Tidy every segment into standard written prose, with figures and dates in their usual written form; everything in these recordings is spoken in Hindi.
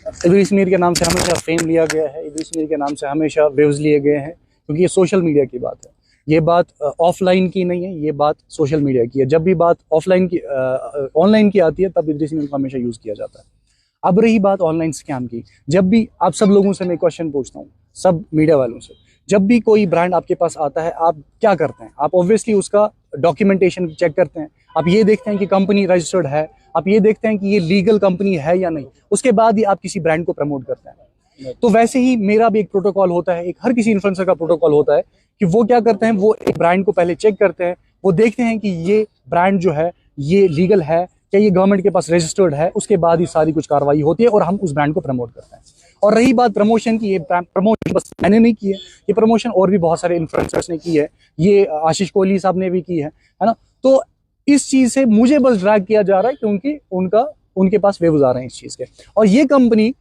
इदरीस मीर के नाम से हमेशा फेम लिया गया है, इदरीस मीर के नाम से हमेशा व्यूज़ लिए गए हैं, क्योंकि ये सोशल मीडिया की बात है। ये बात ऑफलाइन की नहीं है, ये बात सोशल मीडिया की है। जब भी बात ऑफलाइन की ऑनलाइन की आती है तब इदरीस मीर को हमेशा यूज़ किया जाता है। अब रही बात ऑनलाइन स्कैम की, जब भी आप सब लोगों से मैं क्वेश्चन पूछता हूँ, सब मीडिया वालों से, जब भी कोई ब्रांड आपके पास आता है आप क्या करते हैं? आप ऑब्वियसली उसका डॉक्यूमेंटेशन चेक करते हैं, आप ये देखते हैं कि कंपनी रजिस्टर्ड है, आप ये देखते हैं कि ये लीगल कंपनी है या नहीं, उसके बाद ही आप किसी ब्रांड को प्रमोट करते हैं। तो वैसे ही मेरा भी एक प्रोटोकॉल होता है, एक हर किसी इन्फ्लुएंसर का प्रोटोकॉल होता है कि वो क्या करते हैं, वो एक ब्रांड को पहले चेक करते हैं, वो देखते हैं कि ये ब्रांड जो है ये लीगल है, क्या ये गवर्नमेंट के पास रजिस्टर्ड है, उसके बाद ही सारी कुछ कार्रवाई होती है और हम उस ब्रांड को प्रमोट करते हैं। और रही बात प्रमोशन की, ये प्रमोशन बस मैंने नहीं की है, ये प्रमोशन और भी बहुत सारे इन्फ्लुएंसर्स ने की है, ये आशीष कोहली साहब ने भी की है ना। तो इस चीज से मुझे बस ड्रैग किया जा रहा है क्योंकि उनके पास व्यूज आ रहे हैं इस चीज के। और ये कंपनी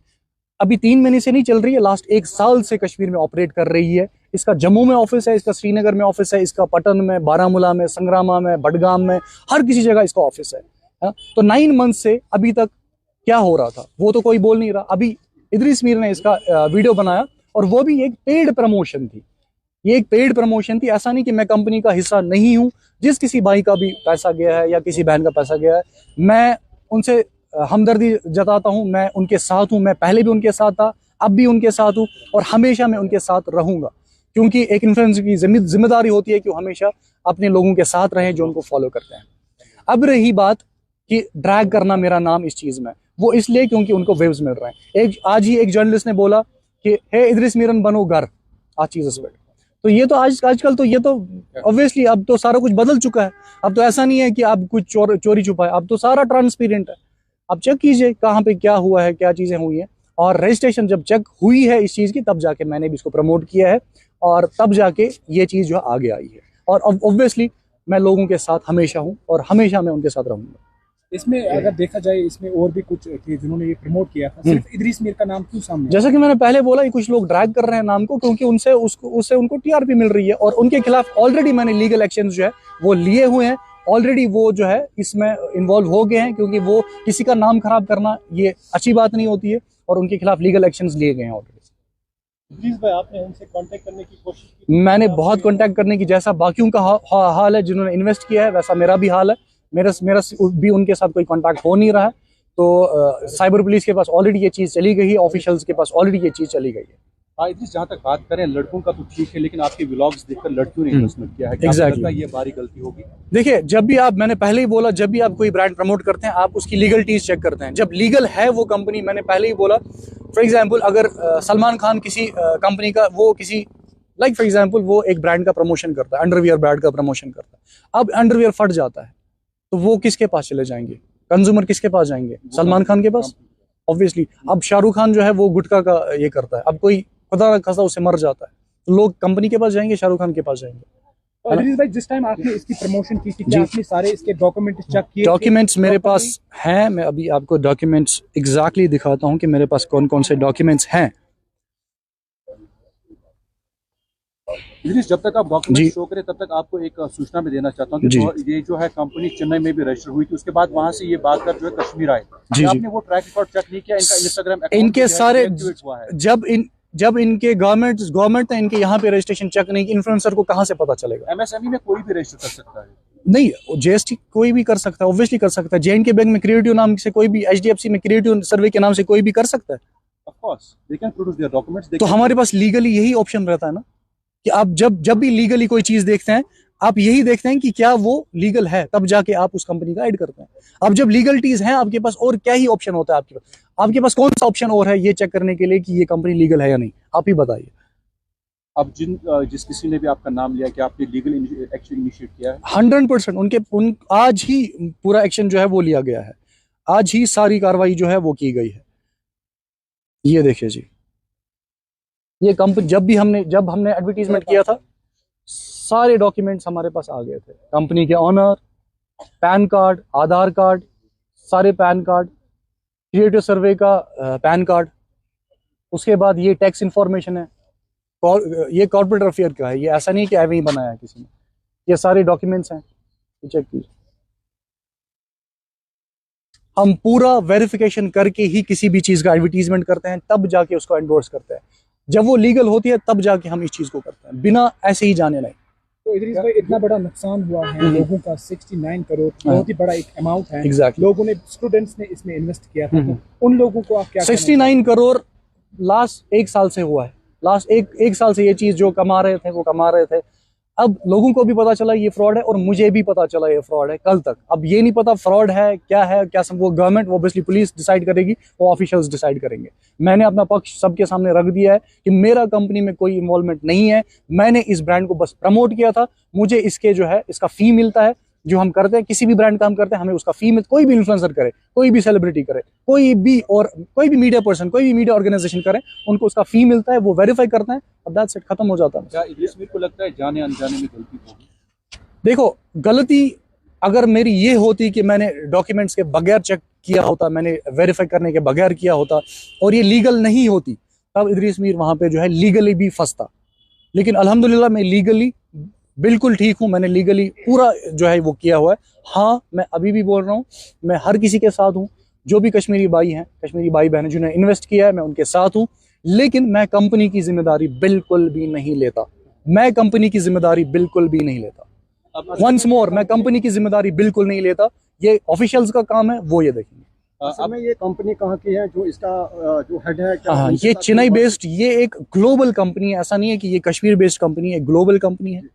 अभी 3 महीने से नहीं चल रही है, लास्ट 1 साल से कश्मीर में ऑपरेट कर रही है। इसका जम्मू में ऑफिस है, इसका श्रीनगर में ऑफिस है, इसका पटन में, बारामूला में, संग्रामा में, बडगाम में, हर किसी जगह इसका ऑफिस है। तो 9 मंथ से अभी तक क्या हो रहा था वो तो कोई बोल नहीं रहा। अभी इदरीस मीर ने इसका वीडियो बनाया और वो भी एक पेड प्रमोशन थी, ये एक पेड प्रमोशन थी। ऐसा नहीं कि मैं कंपनी का हिस्सा नहीं हूं, जिस किसी भाई का भी पैसा गया है या किसी बहन का पैसा गया है, मैं उनसे हमदर्दी जताता हूं, मैं उनके साथ हूं, मैं पहले भी उनके साथ था, अब भी उनके साथ हूं और हमेशा मैं उनके साथ रहूंगा, क्योंकि एक इन्फ्लुएंसर की जिम्मेदारी होती है कि वो हमेशा अपने लोगों के साथ रहें जो उनको फॉलो करते हैं। अब रही बात कि ड्रैग करना मेरा नाम इस चीज में, वो इसलिए क्योंकि उनको वेव्स मिल रहे हैं। आज ही एक जर्नलिस्ट ने बोला कि हे इदरीस मीरन बनो घर आज चीज पे। तो ये तो आजकल तो ये तो ऑब्वियसली अब तो सारा कुछ बदल चुका है। अब तो ऐसा नहीं है कि आप कुछ चोरी छुपा है, अब तो सारा ट्रांसपेरेंट है। आप चेक कीजिए कहाँ पे क्या हुआ है, क्या चीजें हुई हैं, और रजिस्ट्रेशन जब चेक हुई है इस चीज की तब जाके मैंने भी इसको प्रमोट किया है और तब जाके ये चीज जो आगे आई है। और ऑब्वियसली मैं लोगों के साथ हमेशा हूँ और हमेशा मैं उनके साथ रहूंगा। इसमें अगर देखा जाए इसमें और भी कुछ थे जिन्होंने ये प्रमोट किया था, सिर्फ इदरीस मीर का नाम क्यों सामने? जैसा कि मैंने पहले बोला, ये कुछ लोग ड्रैग कर रहे हैं नाम को क्योंकि उससे उनको टीआरपी मिल रही है और उनके खिलाफ ऑलरेडी मैंने लीगल एक्शन जो है वो लिए हुए हैं। ऑलरेडी वो जो है इसमें इन्वॉल्व हो गए हैं, क्योंकि वो किसी का नाम खराब करना ये अच्छी बात नहीं होती है और उनके खिलाफ लीगल एक्शंस लिए गए हैं ऑलरेडी। इदरीस भाई, आपने उनसे कांटेक्ट करने की कोशिश की? मैंने बहुत कांटेक्ट करने की, जैसा बाकियों का हाल है जिन्होंने इन्वेस्ट किया है वैसा मेरा भी हाल है। मेरा भी उनके साथ कोई कांटेक्ट हो नहीं रहा है। तो साइबर पुलिस के पास ऑलरेडी ये चीज़ चली गई है, ऑफिशियल्स के पास ऑलरेडी ये चीज़ चली गई है। हाँ इदरीस, जहाँ तक बात करें लड़कों का तो ठीक है, लेकिन आपके व्लॉग्स देखकर लड़कियों ने इन्वेस्टमेंट किया है, क्या आपको लगता है ये भारी गलती होगी? देखिए, जब भी आप, मैंने पहले ही बोला, जब भी आप कोई ब्रांड प्रमोट करते हैं आप उसकी लीगलिटीज चेक करते हैं। जब लीगल है वो कंपनी, मैंने पहले ही बोला, फॉर एग्जांपल अगर सलमान खान किसी कंपनी का, वो किसी लाइक फॉर एग्जांपल वो एक ब्रांड का प्रमोशन करता है, अंडरवियर ब्रांड का प्रमोशन करता है, अब अंडरवियर फट जाता है तो वो किसके पास चले जाएंगे? कंज्यूमर किसके पास जाएंगे? सलमान खान के पास ऑब्वियसली। अब शाहरुख खान जो है वो गुटखा का ये करता है, अब कोई खुदा ना खासा उससे मर जाता है तो लोग कंपनी के पास जाएंगे, शाहरुख खान के पास जाएंगे। इदरीस भाई, जिस टाइम आपने इसकी प्रमोशन की थी, क्या आपने सारे इसके डॉक्यूमेंट चेक किए? डॉक्यूमेंट्स मेरे पास हैं, मैं अभी आपको डॉक्यूमेंट्स एग्जैक्टली दिखाता हूं कि मेरे पास कौन कौन से डॉक्यूमेंट्स हैं। इदरीस, जब तक आप डॉक्यूमेंट शो करें तब तक आपको एक सूचना में देना चाहता हूँ कि ये जो है कंपनी चेन्नई में भी रजिस्टर हुई थी, उसके बाद वहां से ये बात कर जो है कश्मीर आए। आपने वो ट्रैक रिकॉर्ड चेक नहीं किया? इनका इंस्टाग्राम अकाउंट इनके सारे हुआ है। जब इनके गवर्नमेंट ने इनके यहाँ पे रजिस्ट्रेशन चेक नहीं की, इन्फ्लुएंसर को कहाँ से पता चलेगा? एमएसएमई में कोई भी रजिस्टर कर सकता है। नहीं, जीएसटी कोई भी कर सकता है, ऑब्वियसली कर सकता है। जेएनके बैंक में क्रिएटिव नाम से कोई भी, एचडीएफसी में क्रिएटिव सर्वे के नाम से कोई भी कर सकता है। Of course they can produce their documents. तो हमारे पास लीगली यही ऑप्शन रहता है ना कि आप जब भी लीगली कोई चीज देखते हैं आप यही देखते हैं कि क्या वो लीगल है, तब जाके आप उस कंपनी का ऐड करते हैं। अब जब लीगलिटीज हैं आपके पास, और क्या ही ऑप्शन होता है आपके पास कौन सा ऑप्शन और है ये चेक करने के लिए कि ये कंपनी लीगल है या नहीं? आप ही बताइए। अब जिस किसी ने भी आपका नाम लिया, कि आपने लीगल एक्शन इनिशिएट किया है? 100% आज ही पूरा एक्शन जो है वो लिया गया है, आज ही सारी कार्रवाई जो है वो की गई है। ये देखिए जी, ये कंपनी जब हमने एडवर्टीजमेंट किया था सारे डॉक्यूमेंट्स हमारे पास आ गए थे, कंपनी के ऑनर, पैन कार्ड, आधार कार्ड, सारे पैन कार्ड, क्रिएटिव सर्वे का पैन कार्ड, उसके बाद ये टैक्स इंफॉर्मेशन है, ये कॉर्पोरेट अफेयर का है, ये ऐसा नहीं कि ऐसे ही बनाया है किसी ने, ये सारे डॉक्यूमेंट्स हैं, चेक कीजिए। हम पूरा वेरिफिकेशन करके ही किसी भी चीज़ का एडवर्टीजमेंट करते हैं, तब जाके उसको एंडोर्स करते हैं। जब वो लीगल होती है तब जाके हम इस चीज़ को करते हैं, बिना ऐसे ही जाने नहीं। तो इदरीस भाई, इतना बड़ा नुकसान हुआ है लोगों का, 69 करोड़ बहुत ही बड़ा एक अमाउंट है। Exactly. लोगों ने, स्टूडेंट्स ने इसमें इन्वेस्ट किया था, तो उन लोगों को आप क्या 69 करोड़ लास्ट एक साल से हुआ है। लास्ट एक साल से ये चीज़ जो कमा रहे थे वो कमा रहे थे। अब लोगों को भी पता चला ये फ्रॉड है, और मुझे भी पता चला ये फ्रॉड है कल तक। अब ये नहीं पता फ्रॉड है क्या सब, वो गवर्नमेंट, वो ऑब्वियसली पुलिस डिसाइड करेगी, वो ऑफिशियल्स डिसाइड करेंगे। मैंने अपना पक्ष सबके सामने रख दिया है कि मेरा कंपनी में कोई इन्वॉल्वमेंट नहीं है। मैंने इस ब्रांड को बस प्रमोट किया था। मुझे इसके जो है इसका फी मिलता है। जो हम करते हैं, किसी भी ब्रांड का हम करते हैं, हमें उसका फी मिलता। कोई भी इन्फ्लुएंसर करे, कोई भी सेलिब्रिटी करे, कोई भी मीडिया पर्सन, कोई भी मीडिया ऑर्गेनाइजेशन करे, उनको उसका फी मिलता है, वो वेरीफाई करते हैं, और दैट्स इट, खत्म हो जाता है। क्या इदरीस मीर को लगता है जाने अनजाने में गलती होगी? देखो, गलती अगर मेरी ये होती कि मैंने डॉक्यूमेंट्स के बगैर चेक किया होता, मैंने वेरीफाई करने के बगैर किया होता, और ये लीगल नहीं होती, तब इदरीस मीर वहां पे जो है लीगली भी फंसता। लेकिन अल्हम्दुलिल्लाह मैं लीगली बिल्कुल ठीक हूँ। मैंने लीगली पूरा जो है वो किया हुआ है। हाँ, मैं अभी भी बोल रहा हूँ, मैं हर किसी के साथ हूँ। जो भी कश्मीरी भाई हैं, कश्मीरी भाई बहन जिन्होंने इन्वेस्ट किया है, मैं उनके साथ हूँ। लेकिन मैं कंपनी की जिम्मेदारी बिल्कुल भी नहीं लेता। मैं कंपनी की जिम्मेदारी बिल्कुल भी नहीं लेता। वंस मोर, मैं कंपनी की जिम्मेदारी बिल्कुल नहीं लेता। ये ऑफिशियल्स का काम है, वो ये देखेंगे। असल में ये कंपनी कहाँ की है, जो इसका जो हेड है? हाँ, ये चेन्नई बेस्ड, ये एक ग्लोबल कंपनी है। ऐसा नहीं है कि ये कश्मीर बेस्ड कंपनी है, ग्लोबल कंपनी है।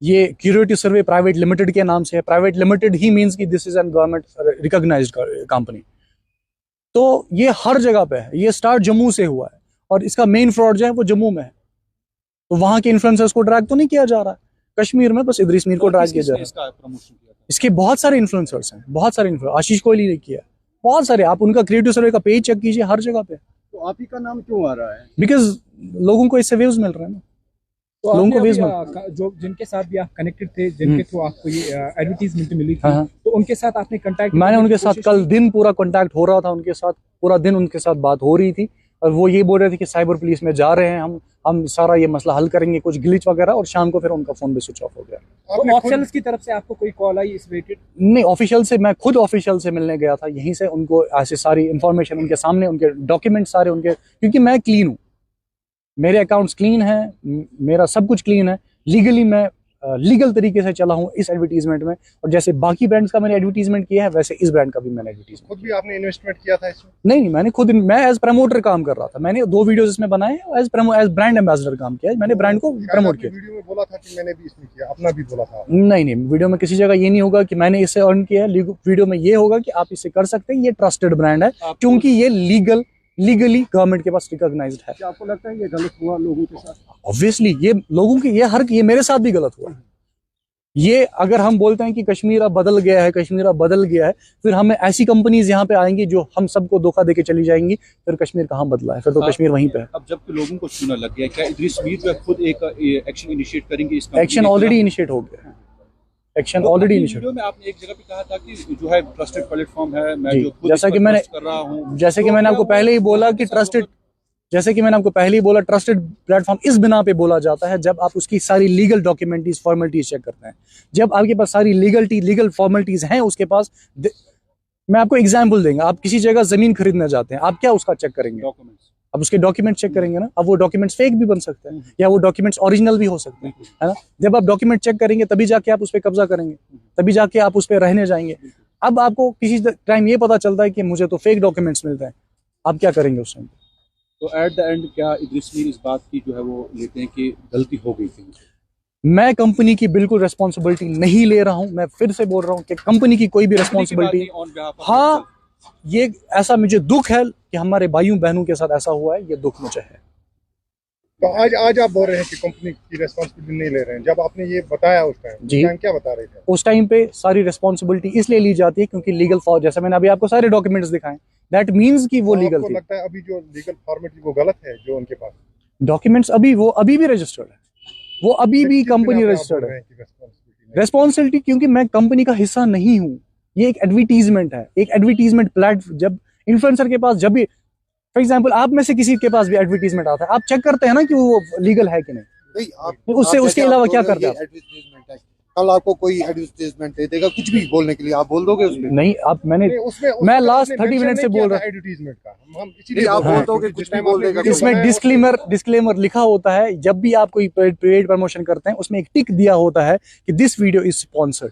ये क्यूरेटिव सर्वे प्राइवेट लिमिटेड के नाम से है। प्राइवेट लिमिटेड ही मींस कि this is an government recognised company. तो ये हर जगह पे है। ये स्टार्ट जम्मू से हुआ है, और इसका मेन फ्रॉड जो है वो जम्मू में है। तो वहां के इन्फ्लुएंसर्स को ड्रैग तो नहीं किया जा रहा है। कश्मीर में बस इदरीस मीर को ड्रैग किया जा रहा है। इसका प्रमोशन किया था? इसके बहुत सारे इन्फ्लुएंसर्स हैं, बहुत सारे आशीष कोहली ने किया है, बहुत सारे। आप उनका क्रिएटिव सर्वे का पेज चेक कीजिए, हर जगह पे। तो आप ही का नाम क्यों आ रहा है? बिकॉज लोगों को इससे व्यूज मिल रहे हैं ना। तो लोगों को आपने जो जिनके साथ भी आप कनेक्टेड थे, जिनके थ्रू आपको ये एडवर्टीजमेंट मिली थी, हाँ। तो उनके साथ आपने कांटेक्ट? मैंने उनके साथ कल दिन पूरा कांटेक्ट हो रहा था, उनके साथ पूरा दिन उनके साथ बात हो रही थी, और वो ये बोल रहे थे कि साइबर पुलिस में जा रहे हैं, हम सारा ये मसला हल करेंगे, कुछ ग्लिच वगैरह। और शाम को फिर उनका फोन भी स्विच ऑफ हो गया। तो ऑफिशियल्स की तरफ से आपको कोई कॉल आई इस रिलेटेड? नहीं, ऑफिशियल से मैं खुद ऑफिशियल से मिलने गया था। यहीं से उनको ऐसे सारी इंफॉर्मेशन उनके सामने, उनके डॉक्यूमेंट सारे उनके, क्योंकि मैं क्लीन हूँ, मेरे अकाउंट्स क्लीन है, मेरा सब कुछ क्लीन है। लीगली मैं लीगल तरीके से चला हूँ इस एडवर्टीजमेंट में। और जैसे बाकी ब्रांड्स का मैंने एडवर्टीजमेंट किया है, वैसे इस ब्रांड का भी मैंने एडवर्टीजमेंट। खुद भी आपने इन्वेस्टमेंट किया था इसमें? नहीं, मैं एज प्रमोटर काम कर रहा था। मैंने 2 वीडियोस इसमें बनाए, एज ब्रांड एम्बेसडर काम किया। मैंने ब्रांड को प्रमोट किया। वीडियो में बोला था कि मैंने भी इसमें किया, अपना भी बोला था। नहीं, वीडियो में किसी जगह ये नहीं होगा कि मैंने इससे अर्न किया है। वीडियो में ये होगा कि आप इसे कर सकते हैं, ये ट्रस्टेड ब्रांड है, क्योंकि ये लीगली गवर्नमेंट के पास रिकॉग्नाइज्ड है। क्या आपको लगता है ये गलत हुआ लोगों के साथ? ऑब्वियसली ये लोगों की, ये मेरे साथ भी गलत हुआ। ये अगर हम बोलते हैं कि कश्मीर अब बदल गया है, कश्मीर अब बदल गया है, फिर हमें ऐसी कंपनीज यहाँ पे आएंगी जो हम सबको धोखा देके चली जाएंगी, फिर कश्मीर कहाँ बदला है? फिर तो कश्मीर वहीं पे है। अब जबकि लोगों को चूना लग गया, क्या इदरीस मीर जो है खुद एक एक्शन इनिशिएट करेंगे? इस एक्शन ऑलरेडी इनिशिएट हो गया है। Action already initiate. वीडियो में आपने एक जगह पे कहा था कि जो है ट्रस्टेड प्लेटफॉर्म है, मैं जो खुद जैसा कि मैंने कर रहा हूं, जैसे कि मैंने आपको पहले ही बोला कि ट्रस्टेड प्लेटफॉर्म इस बिना पे बोला जाता है जब आप उसकी सारी लीगल डॉक्यूमेंटीज फॉर्मेलिटीज चेक करते हैं। जब आपके पास सारी लीगल फॉर्मेलिटीज हैं उसके पास। मैं आपको एग्जांपल देंगे, आप किसी जगह जमीन खरीदना चाहते हैं, आप क्या उसका चेक करेंगे? डॉक्यूमेंट्स। अब उसके डॉक्यूमेंट चेक करेंगे ना। अब वो डॉक्यूमेंट्स फेक भी बन सकते हैं, या वो डॉक्यूमेंट्स ओरिजिनल भी हो सकते हैं, है ना। जब आप डॉक्यूमेंट चेक करेंगे तभी जाके आप उस पर कब्जा करेंगे, तभी जाके आप उस पर रहने जाएंगे। अब आपको किसी टाइम ये पता चलता है कि मुझे तो फेक डॉक्यूमेंट्स मिलते हैं, आप क्या करेंगे उस टाइम? तो एट द एंड क्या इदरीस मीर इस बात की जो है वो लेते हैं कि गलती हो गई थी? मैं कंपनी की बिल्कुल रिस्पॉन्सिबिलिटी नहीं ले रहा हूं। मैं फिर से बोल रहा हूं कि कंपनी की कोई भी रिस्पॉन्सिबिलिटी, हाँ, ये ऐसा मुझे दुख है कि हमारे भाइयों बहनों के साथ ऐसा हुआ है, ये दुख मुझे है। तो आज आप बोल रहे हैं कि कंपनी की रिस्पॉन्सिबिलिटी नहीं ले रहे हैं। जब आपने ये बताया उस टाइम क्या बता रहे थे? उस टाइम पे सारी रिस्पॉन्सिबिलिटी इसलिए ली जाती है क्योंकि लीगल फॉर, जैसे मैंने अभी आपको सारे डॉक्यूमेंट्स दिखाए, दैट मींस कि वो लीगल थी। लगता है अभी जो लीगल फॉर्मेलिटी वो गलत है जो उनके पास डॉक्यूमेंट्स अभी भी रजिस्टर्ड है, वो अभी भी कंपनी रजिस्टर्ड है। रिस्पॉन्सिबिलिटी क्योंकि मैं कंपनी का हिस्सा नहीं हूँ। ये एक एडवर्टीजमेंट है, एक एडवर्टीजमेंट प्लेटफॉर्म। जब इन्फ्लुएंसर के पास, जब भी फॉर एग्जांपल आप में से किसी के पास भी एडवर्टीजमेंट आता है, आप चेक करते हैं ना कि वो लीगल है कि नहीं। उससे उसके अलावा क्या करते हैं? कल आपको कोई एडवर्टाइजमेंट दे देगा कुछ भी बोलने के लिए, आप बोल दोगे उसमें? नहीं, आप मैंने मैं लास्ट 30 मिनट से बोल रहा हूँ एडवर्टाइजमेंट का, हम इसीलिए आप बोल दोगे कुछ भी बोल देगा। इसमें डिस्क्लेमर लिखा होता है, जब भी आप कोई पेड प्रमोशन करते हैं उसमें एक टिक दिया होता है कि दिस वीडियो इज स्पॉन्सर्ड।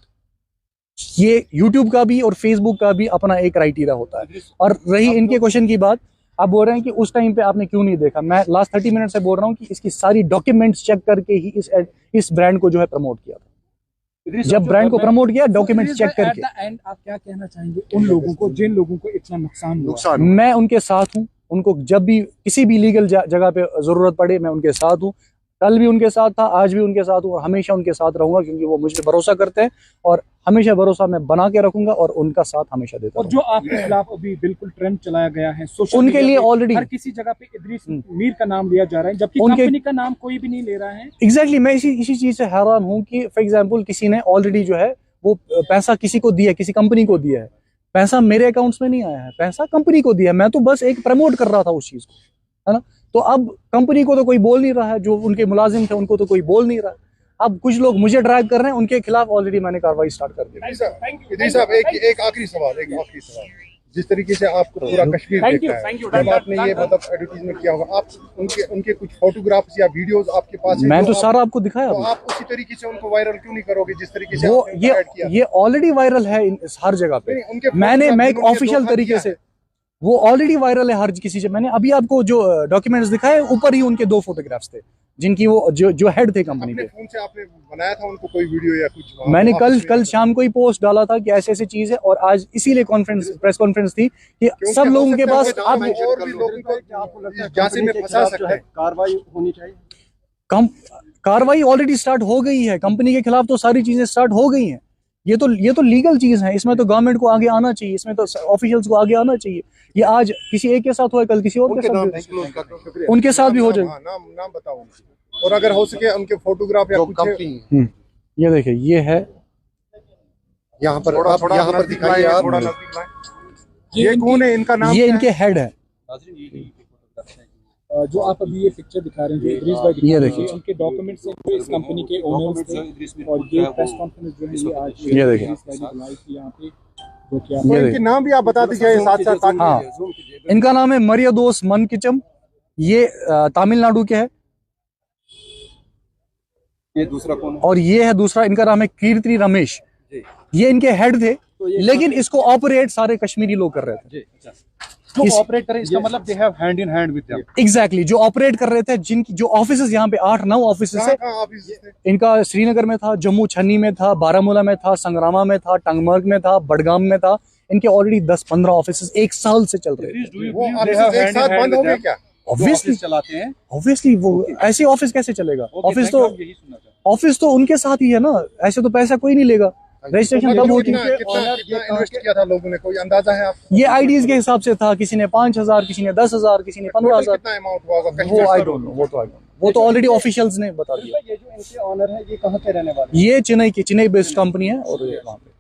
ये यूट्यूब का भी और फेसबुक का भी अपना एक क्राइटेरिया होता है। और रही इनके क्वेश्चन की बात, आप बोल रहे हैं कि उस टाइम पे आपने क्यों नहीं देखा, मैं लास्ट 30 मिनट से बोल रहा हूँ कि इसकी सारी डॉक्यूमेंट्स चेक करके ही इस ब्रांड को जो है प्रमोट किया था। जब ब्रांड को प्रमोट किया, डॉक्यूमेंट्स चेक करके। एंड आप क्या कहना चाहेंगे उन लोगों को जिन लोगों को इतना नुकसान हुआ? मैं उनके साथ हूँ, उनको जब भी किसी भी लीगल जगह पे जरूरत पड़े मैं उनके साथ हूँ। कल भी उनके साथ था, आज भी उनके साथ हूँ और हमेशा उनके साथ रहूंगा, क्योंकि वो मुझ पर भरोसा करते हैं और हमेशा भरोसा मैं बना के रखूंगा और उनका साथ हमेशा देता हूं। और जो आपके खिलाफ अभी बिल्कुल ट्रेंड चलाया गया है सोशल उनके लिए ऑलरेडी हर किसी जगह पे इदरीस मीर का नाम लिया जा रहा है, जबकि कंपनी का नाम कोई भी नहीं ले रहा है। एग्जैक्टली मैं इसी चीज से हैरान हूँ कि फॉर एग्जाम्पल किसी ने ऑलरेडी जो है वो पैसा किसी को दिया, किसी कंपनी को दिया है, पैसा मेरे अकाउंट्स में नहीं आया है, पैसा कंपनी को दिया है। मैं तो बस एक प्रमोट कर रहा था उस चीज को, है ना। तो अब कंपनी को तो कोई बोल नहीं रहा है, जो उनके मुलाजिम थे उनको तो कोई बोल नहीं रहा। अब कुछ लोग मुझे ड्रैग कर रहे हैं, उनके खिलाफ ऑलरेडी मैंने कार्रवाई स्टार्ट कर दी। इदरीस साहब एक आखिरी सवाल, जिस तरीके से आपको पूरा कश्मीर देखता है, जब आपने ये मतलब एडवर्टाइजमेंट किया होगा, आप उनके कुछ फोटोग्राफ्स या वीडियोस आपके पास है? मैं तो सारा आपको दिखाया। तो आप उसी तरीके से उनको वायरल क्यों नहीं करोगे जिस तरीके से वो किया? ये ऑलरेडी वायरल है हर जगह पे। मैं एक ऑफिशियल तरीके से, वो ऑलरेडी वायरल है हर किसी से। मैंने अभी आपको जो डॉक्यूमेंट्स दिखाए, ऊपर ही उनके 2 फोटोग्राफ्स थे, जिनकी वो जो हेड थे कंपनी के। फोन से आपने बनाया था उनको कोई वीडियो या कुछ? मैंने कल शाम को ही पोस्ट डाला था कि ऐसे ऐसी चीज है, और आज इसीलिए प्रेस कॉन्फ्रेंस थी कि सब लोगों के पास अब और भी लोगों को झांसे में फंसा सकते हैं। कार्रवाई होनी चाहिए। कार्रवाई ऑलरेडी स्टार्ट हो गई है कंपनी के खिलाफ, तो सारी चीजें स्टार्ट हो गई हैं। ये तो लीगल चीज है, इसमें तो गवर्नमेंट को आगे आना चाहिए, इसमें तो ऑफिशियल्स को आगे आना चाहिए। ये आज किसी एक के साथ हुआ, कल किसी और के साथ, उनके साथ भी हो जाए। नाम बताओ, और अगर हो सके उनके फोटोग्राफ या कुछ। ये देखिए, ये है यहाँ पर, आप यहाँ पर दिखाइए आप। ये कौन है, इनका नाम? ये इनके हेड है। जो आप अभी ये पिक्चर दिखा रहे हैं, जो इदरीस भाई ये देखिए, उनके डॉक्यूमेंट्स हैं, जो इस कंपनी के ओनर्स थे। और ये प्रेस कॉन्फ्रेंस जो है ये आज ये देखिए, इदरीस भाई ने बुलाई थी यहाँ पे। तो क्या इनके नाम भी आप बता दीजिए साथ। हाँ, इनका नाम है मरियादोस मनकिचम, ये तमिलनाडु के है। ये दूसरा कौन है? और ये है दूसरा, इनका नाम है कीर्ति रमेश। ये इनके हेड थे, लेकिन इसको ऑपरेट सारे कश्मीरी लोग कर रहे थे। जो ऑपरेट करें, इसका मतलब they have hand in hand with them. Exactly, जो ऑपरेट कर रहे थे, जिनकी जो ऑफिसेस यहाँ पे 8-9 ऑफिसेस है। इनका श्रीनगर में था, जम्मू छन्नी में था, बारामूला में था, संग्रामा में था, टंगमर्ग में था, बडगाम में था। इनके ऑलरेडी 10-15 ऑफिसेस 1 साल से चल रहे थे। वो एक साथ बंद हो गए क्या? ऑब्वियसली चलाते हैं, ऑब्वियसली। वो ऐसे ऑफिस कैसे चलेगा? ऑफिस तो उनके साथ ही है ना, ऐसे तो पैसा कोई नहीं लेगा। रजिस्ट्रेशन तब होती है। कितना इन्वेस्ट किया था लोगों ने, कोई अंदाजा है आपको? ये आईडीज के हिसाब से था, किसी ने 5,000, किसी ने 10,0000, किसी ने 15,000। कितना अमाउंट हुआ होगा? वो आई डोंट नो, वो तो ऑलरेडी ऑफिशियल्स ने बता दिया। ये जो इनके ऑनर है, ये कहाँ के रहने वाले हैं? ये चेन्नई बेस्ड कंपनी है और वहाँ पे